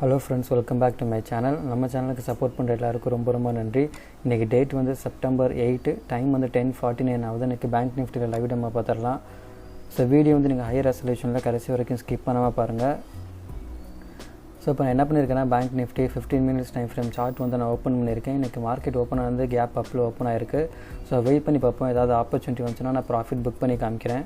Hello friends, welcome back to my channel. நம்ம சேனலுக்கு support பண்ணுற எல்லாருக்கும் ரொம்ப ரொம்ப நன்றி. இன்றைக்கி டேட் வந்து செப்டம்பர் 8, டைம் வந்து 10:49 ஆகுது. இன்றைக்கி பேங்க் நிஃப்டியில் லைவ் நம்ம பார்த்துடலாம். ஸோ வீடியோ வந்து நீங்கள் ஹையர் ரெசல்யூஷனில் கடைசி வரைக்கும் ஸ்கிப் பண்ணாமல் பாருங்கள். ஸோ இப்போ நான் என்ன பண்ணியிருக்கேன்னா, bank nifty 15 minutes time frame chart வந்து நான் ஓப்பன் பண்ணியிருக்கேன். இன்றைக்கி மார்க்கெட் ஓப்பன் ஆனது கேப் அப்பில் ஓப்பன் ஆயிருக்கு. ஸோ வெயிட் பண்ணி பார்ப்போம், ஏதாவது ஆப்பர்ச்சுனிட்டி வந்துச்சுன்னா நான் ப்ராஃபிட் புக் பண்ணி காமிக்கிறேன்.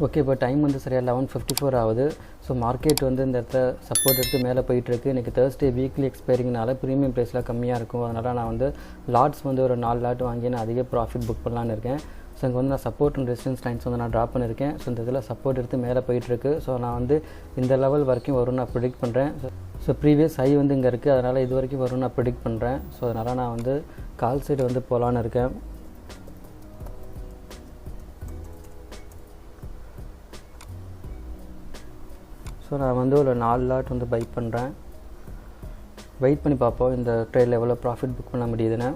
ஓகே, இப்போ டைம் வந்து சரியாக 11:54 ஆகுது. ஸோ மார்க்கெட் வந்து இந்த இடத்துல சப்போர்ட் எடுத்து மேலே போயிட்டுருக்கு. இன்றைக்கி தேர்ஸ்டே வீக்லி எக்ஸ்பைரிங்னால ப்ரீமியம் ப்ரைஸில் கம்மியாக இருக்கும். அதனால் நான் வந்து லாட்ஸ் வந்து ஒரு 4 லாட் வாங்கி நான் அதிக ப்ராஃபிட் புக் பண்ணலான்னு இருக்கேன். ஸோ இங்கே வந்து நான் சப்போர்ட் அண்ட் ரெசிஸ்டன்ஸ் லைன்ஸ் வந்து நான் ட்ராப் பண்ணியிருக்கேன். ஸோ இந்த இதில் சப்போர்ட் எடுத்து மேலே போயிட்டுருக்கு. ஸோ நான் வந்து இந்த லெவல் வரைக்கும் வரும்னு நான் ப்ரிடிக்ட் பண்ணுறேன். ஸோ ப்ரீவியஸ் ஹை வந்து இங்கே இருக்குது, அதனால் இது வரைக்கும் வரும்னு நான் ப்ரிடிக்ட் பண்ணுறேன். ஸோ அதனால் நான் வந்து கால் சைடு வந்து போகலான்னு இருக்கேன். ஸோ நான் வந்து ஒரு 4 லாட் வந்து பை பண்ணுறேன். வெயிட் பண்ணி பார்ப்போம் இந்த ட்ரேடில் எவ்வளோ ப்ராஃபிட் புக் பண்ண முடியுதுன்னு.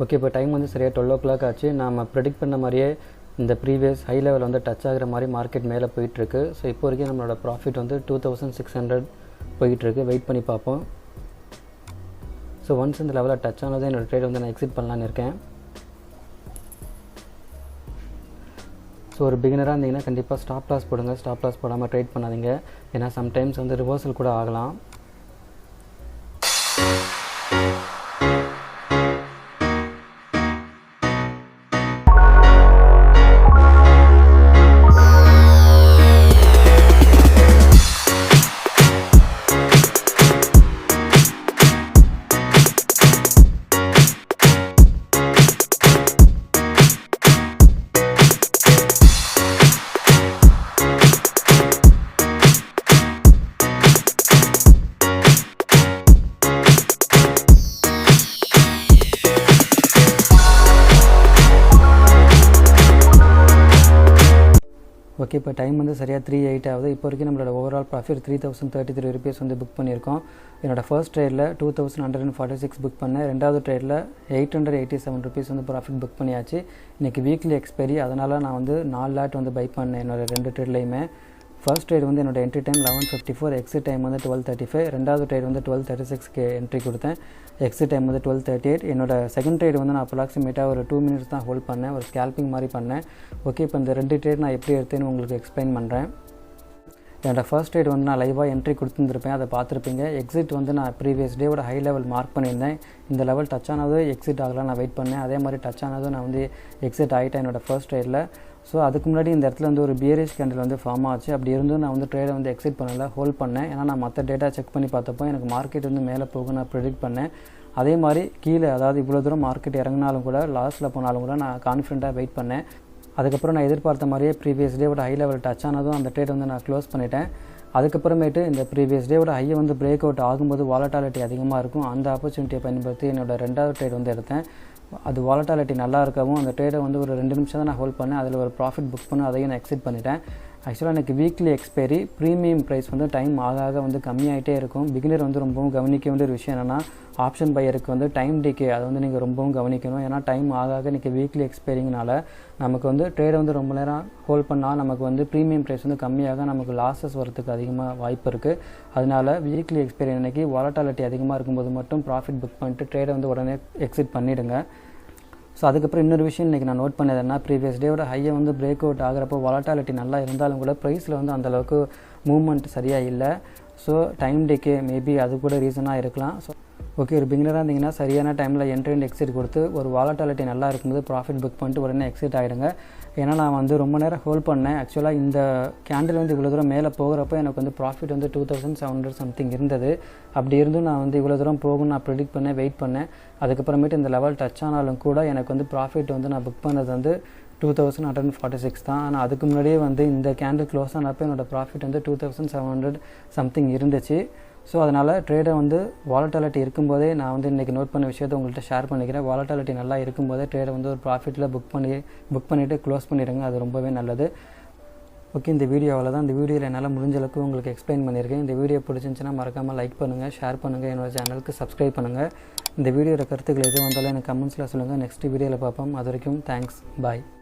ஓகே, இப்போ டைம் வந்து சரியாக 12 o'clock ஆச்சு. நம்ம ப்ரெடிக்ட் பண்ண மாதிரியே இந்த ப்ரீவியஸ் ஹை லெவல் வந்து டச் ஆகிற மாதிரி மார்க்கெட் மேலே போயிட்டுருக்கு. ஸோ இப்போ வரைக்கும் நம்மளோட ப்ராஃபிட் வந்து 2600 போயிட்டுருக்கு. வெயிட் பண்ணி பார்ப்போம். ஸோ ஒன்ஸ் இந்த லெவலில் டச் ஆனது என்னோடய ட்ரேட் வந்து நான் எக்ஸிட் பண்ணலான்னு இருக்கேன். ஸோ ஒரு பிகினராக இருந்தீங்கன்னா கண்டிப்பாக ஸ்டாப் லாஸ் போடுங்க. ஸ்டாப் லாஸ் போடாமல் ட்ரேட் பண்ணாதீங்க, ஏன்னா சம்டைம்ஸ் வந்து ரிவர்சல் கூட ஆகலாம். ஓகே, இப்போ டைம் வந்து சரியாக 3:08 ஆகுது. இப்போ வரைக்கும் நம்மளோட ஓவரால் ப்ராஃபிட் 3033 rupees வந்து புக் பண்ணியிருக்கோம். என்னோடய ஃபர்ஸ்ட் ட்ரேடில் 2146 புக் பண்ணேன். ரெண்டாவது ட்ரேடில் 887 rupees வந்து ப்ராஃபிட் புக் பண்ணியாச்சு. இன்றைக்கி வீக்லி எக்ஸ்பைரி, அதனால் நான் வந்து 4 லாட் வந்து பை பண்ணேன் என்னோடய 2 ட்ரேட்லையுமே. ஃபர்ஸ்ட் ட்ரேட் வந்து என்னோடய என்ட்ரி டைம் 11:54, எக்ஸிட் டைம் வந்து 12:35. ரெண்டாவது ட்ரேட் வந்து 12:36க்கு என்ட்ரி கொடுத்தேன். எக்ஸிட் டைம் வந்து 12:38. என்னோடய செகண்ட் ட்ரேட் வந்து நான் அப்ராக்சிமேட்டாக ஒரு 2 minutes தான் ஹோல்ட் பண்ணேன், ஒரு ஸ்கேல்பிங் மாதிரி பண்ணேன். ஓகே, இப்போ இந்த 2 ட்ரேட் நான் எப்படி எடுத்தேன்னு உங்களுக்கு எக்ஸ்பிளைன் பண்ணுறேன். என்னோடய ஃபர்ஸ்ட் ட்ரேட் வந்து நான் லைவாக என்ட்ரி கொடுத்துருப்பேன், அதை பார்த்துருப்பீங்க. எக்ஸிட் வந்து நான் ப்ரீவியஸ் டேவோட ஹை லெவல் மார்க் பண்ணியிருந்தேன். இந்த லெவல் டச் ஆனது எக்ஸிட் ஆகலாம், நான் வெயிட் பண்ணேன். அதே மாதிரி டச் ஆனதும் நான் வந்து எக்ஸிட் ஆகிட்டேன் என்னோடய ஃபர்ஸ்ட் ட்ரேடில். ஸோ அதுக்கு முன்னாடி இந்த இடத்துல வந்து ஒரு பியரிஷ் கேண்டில் வந்து ஃபார்ம் ஆச்சு. அப்படி இருந்தும் நான் வந்து ட்ரேடை வந்து எக்ஸிட் பண்ணலை, ஹோல்ட் பண்ணேன். ஏன்னா நான் மற்ற டேட்டா செக் பண்ணி பார்த்தப்போ எனக்கு மார்க்கெட் வந்து மேலே போகும் நான் ப்ரெடிக்ட் பண்ணேன். அதே மாதிரி கீழே, அதாவது இவ்வளோ தூரம் மார்க்கெட் இறங்கினாலும் கூட, லாஸில் போனாலும் கூட நான் கான்ஃபிடென்ட்டாக வெயிட் பண்ணேன். அதுக்கப்புறம் நான் எதிர்பார்த்த மாதிரியே ப்ரீவியஸ் டேவோட ஹை லெவல் டச் ஆனதும் அந்த ட்ரேட் வந்து நான் க்ளோஸ் பண்ணிட்டேன். அதுக்கப்புறமேட்டு இந்த ப்ரீவியஸ் டேவோட ஹையை வந்து பிரேக் அவுட் ஆகும்போது வாலட்டாலிட்டி அதிகமாக இருக்கும். அந்த ஆப்பர்ச்சுனிட்டியை பயன்படுத்தி என்னோடய ரெண்டாவது ட்ரேட் வந்து எடுத்தேன். அது வாலட்டாலிட்டி நல்லா இருக்கவும் அந்த ட்ரேடை வந்து ஒரு 2 நிமிஷம் தான் நான் ஹோல்ட் பண்ணேன். அதில் ஒரு ப்ராஃபிட் புக் பண்ணி அதையும் நான் எக்ஸிட் பண்ணிட்டேன். ஆக்சுவலாக எனக்கு வீக்லி எக்ஸ்பைரி, ப்ரீமியம் ப்ரைஸ் வந்து டைம் ஆக ஆக வந்து கம்மியாகிட்டே இருக்கும். பிகினர் வந்து ரொம்பவும் கவனிக்க வேண்டிய ஒரு விஷயம் என்னென்னா, ஆப்ஷன் பையருக்கு வந்து டைம் டிகே, அதை வந்து நீங்கள் ரொம்பவும் கவனிக்கணும். ஏன்னா டைம் ஆக ஆக இன்றைக்கி வீக்லி எக்ஸ்பைரிங்னால நமக்கு வந்து ட்ரேடை வந்து ரொம்ப நேரம் ஹோல்ட் பண்ணால் நமக்கு வந்து ப்ரீமியம் ப்ரைஸ் வந்து கம்மியாக நமக்கு லாஸஸ் வரதுக்கு அதிகமாக வாய்ப்பு இருக்குது. அதனால் வீக்லி எக்ஸ்பைரி அன்றைக்கி வாலட்டாலிட்டி அதிகமாக இருக்கும்போது மட்டும் ப்ராஃபிட் புக் பண்ணிட்டு ட்ரேடை வந்து உடனே எக்ஸிட் பண்ணிவிடுங்க. ஸோ அதுக்கப்புறம் இன்னொரு விஷயம் இன்றைக்கி நான் நோட் பண்ணதுன்னா, ப்ரீவியஸ் டேவோட ஹையை வந்து பிரேக் அவுட் ஆகிறப்போ வாலட்டாலிட்டி நல்லா இருந்தாலும் கூட ப்ரைஸில் வந்து அந்தளவுக்கு மூவ்மெண்ட் சரியாக இல்லை. ஸோ டைம் டேக்கே மேபி அது கூட ரீசனாக இருக்கலாம். ஸோ ஓகே, ஒரு பிகினராக இருந்தீங்கன்னா சரியான டைமில் என்ட்ரி அண்ட் எக்ஸிட் கொடுத்து ஒரு வாலட்டாலிட்டி நல்லா இருக்கும்போது ப்ராஃபிட் புக் பண்ணிட்டு உடனே எக்ஸிட் ஆகிடுங்க. ஏன்னா நான் வந்து ரொம்ப நேரம் ஹோல்ட் பண்ணேன். ஆக்சுவலாக இந்த கேண்டில் வந்து இவ்வளோ தூரம் மேலே போகிறப்போ எனக்கு வந்து ப்ராஃபிட் வந்து 2700 சம்திங் இருந்தது. அப்படி இருந்தும் நான் வந்து இவ்வளோ தூரம் போகும் நான் ப்ரிடிக்ட் பண்ணேன், வெயிட் பண்ணேன். அதுக்கப்புறமேட்டு இந்த லெவல் டச் ஆனாலும் கூட எனக்கு வந்து ப்ராஃபிட் வந்து நான் புக் பண்ணது வந்து 2146 தான். ஆனால் அதுக்கு முன்னாடியே வந்து இந்த கேண்டில் க்ளோஸ் ஆனப்போ என்னோடய ப்ராஃபிட் வந்து 2700 சம்திங் இருந்துச்சு. ஸோ அதனால் ட்ரேடை வந்து வாலட்டாலிட்டி இருக்கும்போதே நான் வந்து இன்றைக்கி நோட் பண்ண விஷயத்தை உங்கள்கிட்ட ஷேர் பண்ணிக்கிறேன். வாலட்டாலிட்டி நல்லா இருக்கும்போதே ட்ரேடை வந்து ஒரு ப்ராஃபிட்டில் புக் பண்ணிவிட்டு க்ளோஸ் பண்ணிடுங்க, அது ரொம்பவே நல்லது. ஓகே, இந்த வீடியோ அவ்வளோதான். இந்த வீடியோவில் என்னால் முடிஞ்ச அளவுக்கு உங்களுக்கு எக்ஸ்பிளைன் பண்ணியிருக்கேன். இந்த வீடியோ பிடிச்சிருந்துச்சுன்னா மறக்காமல் லைக் பண்ணுங்கள், ஷேர் பண்ணுங்கள், என்னோட சேனலுக்கு சப்ஸ்கிரைப் பண்ணுங்கள். இந்த வீடியோட கருத்துக்கள் எது வந்தாலும் எனக்கு கமெண்ட்ஸில் சொல்லுங்கள். நெக்ஸ்ட் வீடியோவில் பார்ப்போம். அது வரைக்கும் தேங்க்ஸ், பாய்.